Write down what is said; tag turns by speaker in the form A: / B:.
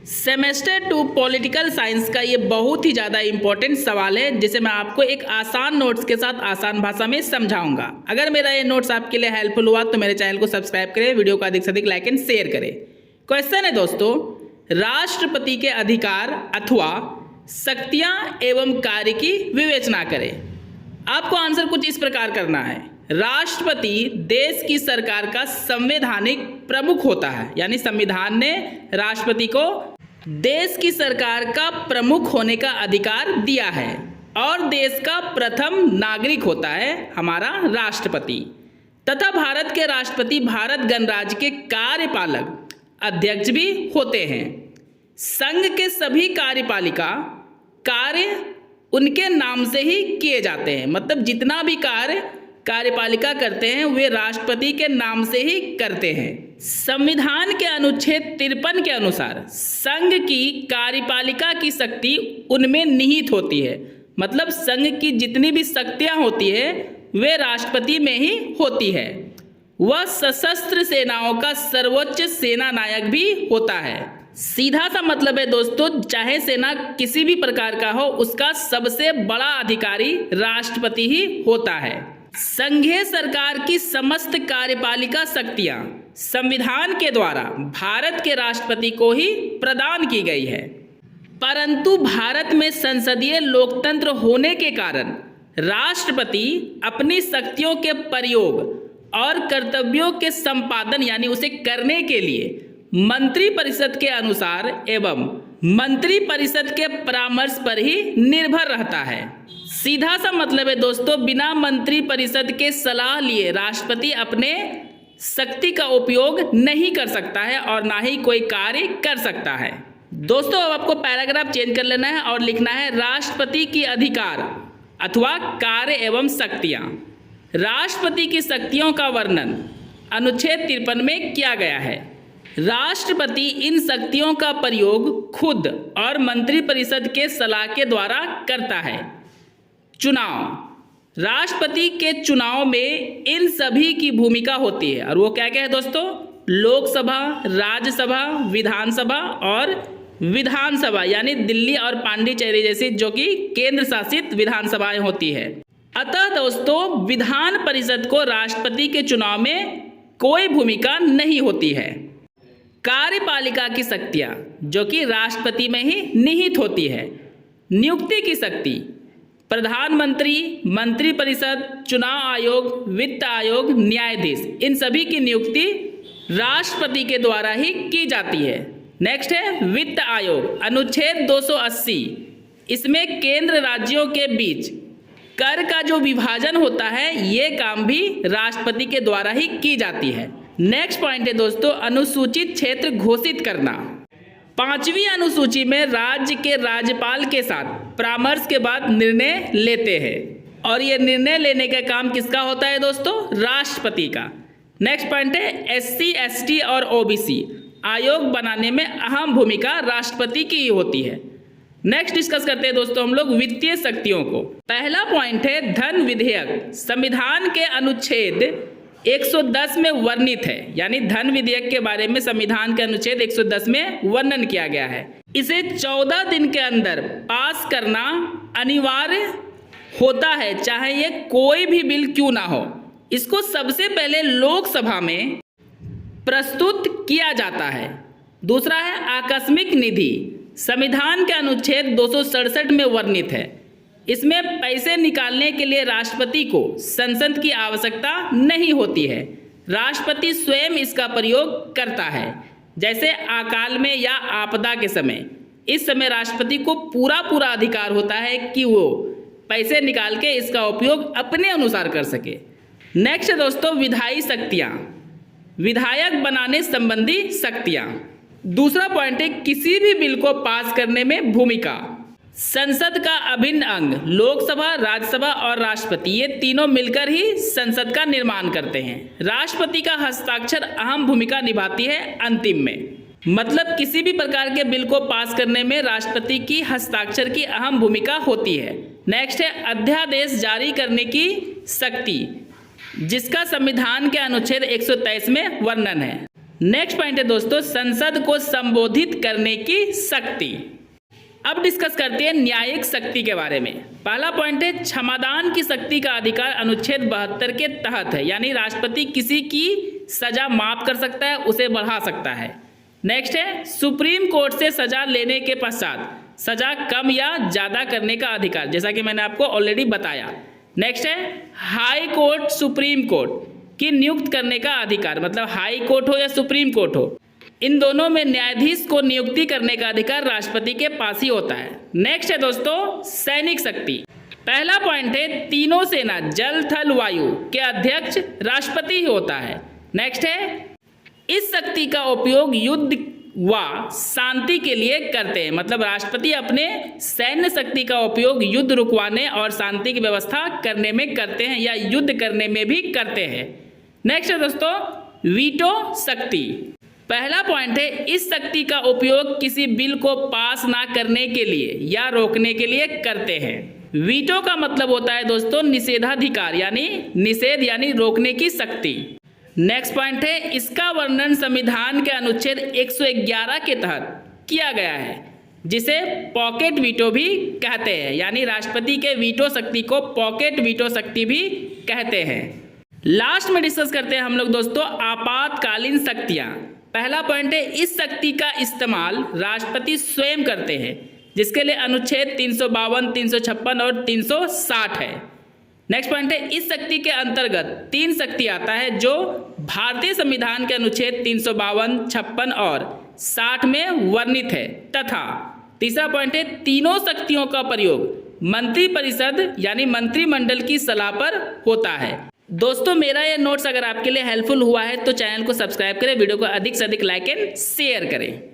A: Semester 2 political science का ये बहुत ही ज़्यादा इम्पोर्टेंट सवाल है जिसे मैं आपको एक आसान नोट्स के साथ आसान भाषा में समझाऊंगा। अगर मेरा ये नोट्स आपके लिए हेल्पफुल हुआ तो मेरे चैनल को सब्सक्राइब करें, वीडियो को अधिक से अधिक लाइक एंड शेयर करें। क्वेश्चन है दोस्तों, राष्ट्रपति के अधिकार अथवा शक्तियाँ एवं कार्य की विवेचना करें। आपको आंसर कुछ इस प्रकार करना है। राष्ट्रपति देश की सरकार का संवैधानिक प्रमुख होता है, यानी संविधान ने राष्ट्रपति को देश की सरकार का प्रमुख होने का अधिकार दिया है और देश का प्रथम नागरिक होता है हमारा राष्ट्रपति। तथा भारत के राष्ट्रपति भारत गणराज्य के कार्यपालक अध्यक्ष भी होते हैं। संघ के सभी कार्यपालिका कार्य उनके नाम से ही किए जाते हैं, मतलब जितना भी कार्य कार्यपालिका करते हैं वे राष्ट्रपति के नाम से ही करते हैं। संविधान के अनुच्छेद 53 के अनुसार संघ की कार्यपालिका की शक्ति उनमें निहित होती है, मतलब संघ की जितनी भी शक्तियां होती है वे राष्ट्रपति में ही होती है। वह सशस्त्र सेनाओं का सर्वोच्च सेना नायक भी होता है। सीधा सा मतलब है दोस्तों, चाहे सेना किसी भी प्रकार का हो उसका सबसे बड़ा अधिकारी राष्ट्रपति ही होता है। संघीय सरकार की समस्त कार्यपालिका शक्तियां संविधान के द्वारा भारत के राष्ट्रपति को ही प्रदान की गई है, परंतु भारत में संसदीय लोकतंत्र होने के कारण राष्ट्रपति अपनी शक्तियों के प्रयोग और कर्तव्यों के संपादन यानी उसे करने के लिए मंत्रिपरिषद के अनुसार एवं मंत्रिपरिषद के परामर्श पर ही निर्भर रहता है। सीधा सा मतलब है दोस्तों, बिना मंत्रिपरिषद के सलाह लिए राष्ट्रपति अपने शक्ति का उपयोग नहीं कर सकता है और ना ही कोई कार्य कर सकता है। दोस्तों अब आपको पैराग्राफ चेंज कर लेना है और लिखना है राष्ट्रपति की अधिकार अथवा कार्य एवं शक्तियाँ। राष्ट्रपति की शक्तियों का वर्णन अनुच्छेद 53 में किया गया है। राष्ट्रपति इन शक्तियों का प्रयोग खुद और मंत्रिपरिषद के सलाह के द्वारा करता है। चुनाव, राष्ट्रपति के चुनाव में इन सभी की भूमिका होती है और वो क्या क्या है दोस्तों, लोकसभा, राज्यसभा, विधानसभा और विधानसभा यानी दिल्ली और पांडिचेरी जैसी जो कि केंद्र शासित विधानसभाएं होती है। अतः दोस्तों विधान परिषद को राष्ट्रपति के चुनाव में कोई भूमिका नहीं होती है। कार्यपालिका की शक्तियाँ जो कि राष्ट्रपति में ही निहित होती है। नियुक्ति की शक्ति, प्रधानमंत्री, मंत्रिपरिषद, चुनाव आयोग, वित्त आयोग, न्यायाधीश, इन सभी की नियुक्ति राष्ट्रपति के द्वारा ही की जाती है। नेक्स्ट है वित्त आयोग, अनुच्छेद 280। इसमें केंद्र राज्यों के बीच कर का जो विभाजन होता है ये काम भी राष्ट्रपति के द्वारा ही की जाती है। नेक्स्ट पॉइंट है दोस्तों अनुसूचित क्षेत्र घोषित करना। 5वीं अनुसूची में राज्य के राज्यपाल के साथ परामर्श के बाद निर्णय लेते हैं और ये निर्णय लेने का काम किसका होता है दोस्तों, राष्ट्रपति का। नेक्स्ट पॉइंट है SC, ST और OBC आयोग बनाने में अहम भूमिका राष्ट्रपति की ही होती है। नेक्स्ट डिस्कस करते हैं दोस्तों हम लोग वित्तीय शक्तियों को। पहला पॉइंट है धन विधेयक, संविधान के अनुच्छेद 110 में वर्णित है, यानी धन विधेयक के बारे में संविधान के अनुच्छेद 110 में वर्णन किया गया है। इसे 14 दिन के अंदर पास करना अनिवार्य होता है, चाहे ये कोई भी बिल क्यों ना हो। इसको सबसे पहले लोकसभा में प्रस्तुत किया जाता है। दूसरा है आकस्मिक निधि, संविधान के अनुच्छेद 267 में वर्णित है। इसमें पैसे निकालने के लिए राष्ट्रपति को संसद की आवश्यकता नहीं होती है, राष्ट्रपति स्वयं इसका प्रयोग करता है। जैसे अकाल में या आपदा के समय, इस समय राष्ट्रपति को पूरा अधिकार होता है कि वो पैसे निकाल के इसका उपयोग अपने अनुसार कर सके। नेक्स्ट है दोस्तों विधायी शक्तियाँ, विधायक बनाने संबंधी शक्तियाँ। दूसरा पॉइंट है किसी भी बिल को पास करने में भूमिका। संसद का अभिन्न अंग लोकसभा, राज्यसभा और राष्ट्रपति ये तीनों मिलकर ही संसद का निर्माण करते हैं। राष्ट्रपति का हस्ताक्षर अहम भूमिका निभाती है अंतिम में, मतलब किसी भी प्रकार के बिल को पास करने में राष्ट्रपति की हस्ताक्षर की अहम भूमिका होती है। नेक्स्ट है अध्यादेश जारी करने की शक्ति, जिसका संविधान के अनुच्छेद 123 में वर्णन है। नेक्स्ट पॉइंट है दोस्तों संसद को संबोधित करने की शक्ति। अब डिस्कस करते हैं न्यायिक शक्ति के बारे में। पहला पॉइंट है क्षमादान की शक्ति का अधिकार अनुच्छेद 72 के तहत है, यानी राष्ट्रपति किसी की सजा माफ कर सकता है, उसे बढ़ा सकता है। नेक्स्ट है सुप्रीम कोर्ट से सजा लेने के पश्चात सजा कम या ज़्यादा करने का अधिकार, जैसा कि मैंने आपको ऑलरेडी बताया। नेक्स्ट है हाई कोर्ट सुप्रीम कोर्ट की नियुक्त करने का अधिकार, मतलब हाई कोर्ट हो या सुप्रीम कोर्ट हो, इन दोनों में न्यायाधीश को नियुक्ति करने का अधिकार राष्ट्रपति के पास ही होता है। नेक्स्ट है दोस्तों सैनिक शक्ति। पहला पॉइंट है तीनों सेना जल थल वायु के अध्यक्ष राष्ट्रपति ही होता है। नेक्स्ट है इस शक्ति का उपयोग युद्ध व शांति के लिए करते हैं, मतलब राष्ट्रपति अपने सैन्य शक्ति का उपयोग युद्ध रुकवाने और शांति की व्यवस्था करने में करते हैं या युद्ध करने में भी करते हैं। नेक्स्ट है दोस्तों वीटो शक्ति। पहला पॉइंट है इस शक्ति का उपयोग किसी बिल को पास ना करने के लिए या रोकने के लिए करते हैं। वीटो का मतलब होता है दोस्तों निषेधाधिकार, यानी निषेध यानी रोकने की शक्ति। नेक्स्ट पॉइंट है इसका वर्णन संविधान के अनुच्छेद 111 के तहत किया गया है, जिसे पॉकेट वीटो भी कहते हैं, यानी राष्ट्रपति के वीटो शक्ति को पॉकेट वीटो शक्ति भी कहते हैं। लास्ट में डिस्कस करते हैं हम लोग दोस्तों आपातकालीन शक्तियाँ। पहला पॉइंट है इस शक्ति का इस्तेमाल राष्ट्रपति स्वयं करते हैं, जिसके लिए अनुच्छेद 352, 356 और 360 है। नेक्स्ट पॉइंट है इस शक्ति के अंतर्गत 3 शक्ति आता है जो भारतीय संविधान के अनुच्छेद 352, 56 और 60 में वर्णित है, तथा तीसरा पॉइंट है तीनों शक्तियों का प्रयोग मंत्रिपरिषद यानी मंत्रिमंडल की सलाह पर होता है। दोस्तों मेरा ये नोट्स अगर आपके लिए हेल्पफुल हुआ है तो चैनल को सब्सक्राइब करें, वीडियो को अधिक से अधिक लाइक एंड शेयर करें।